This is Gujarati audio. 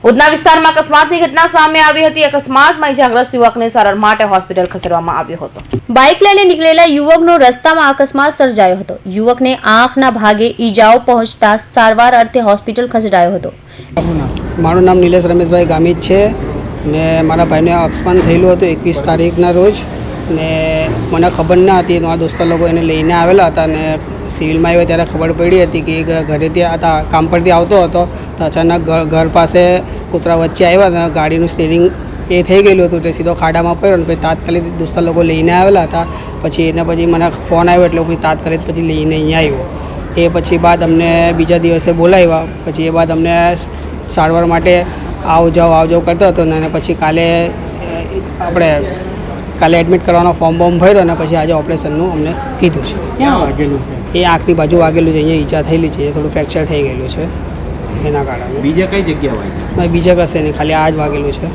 ઉધના વિસ્તારમાં અકસ્માતની ઘટના સામે આવી હતી। અકસ્માતમાં ઇજાગ્રસ્ત યુવકને સારવાર માટે હોસ્પિટલ ખસેડવામાં આવ્યો હતો। બાઇક લઈને નીકળેલા યુવકનો રસ્તામાં અકસ્માત સર્જાયો હતો। યુવકને આંખના ભાગે ઈજાઓ પહોંચતા સારવાર અર્થે હોસ્પિટલ ખસેડાયો હતો। મારું નામ નિલેશ રમેશભાઈ ગામિત છે ને મારા ભાઈને અકસ્માત થયેલું હતું 21 તારીખના રોજ ને મને ખબર ના હતી। મારા દોસ્તો લોકો એને લઈને આવેલા હતા ને સિવિલમાં આવ્યા ત્યારે ખબર પડી હતી કે ઘરેથી હતા કામ પરથી આવતો હતો તો અચાનક ઘર પાસે કૂતરા વચ્ચે આવ્યા ને ગાડીનું સ્ટીરિંગ એ થઈ ગયેલું હતું તે સીધો ખાડામાં પડ્યો ને પછી તાત્કાલિક દોસ્તા લોકો લઈને આવેલા હતા। પછી મને ફોન આવ્યો એટલે હું તાત્કાલિક પછી લઈને અહીંયા આવ્યો। એ પછી બાદ અમને બીજા દિવસે બોલાવ્યા। પછી એ બાદ અમને સારવાર માટે આવ જાવ કરતો હતો ને પછી કાલે એડમિટ કરવાનો ફોર્મ ભર્યો અને પછી આજે ઓપરેશનનું અમને કીધું છે। ક્યાં વાગેલું છે? એ આંખની બાજુ વાગેલું છે, અહીંયા ઈજા થયેલી છે, થોડું ફ્રેક્ચર થઈ ગયેલું છે એના કારણે। બીજે કઈ જગ્યા વાગી? બીજે કશે નહીં, ખાલી આ જ વાગેલું છે।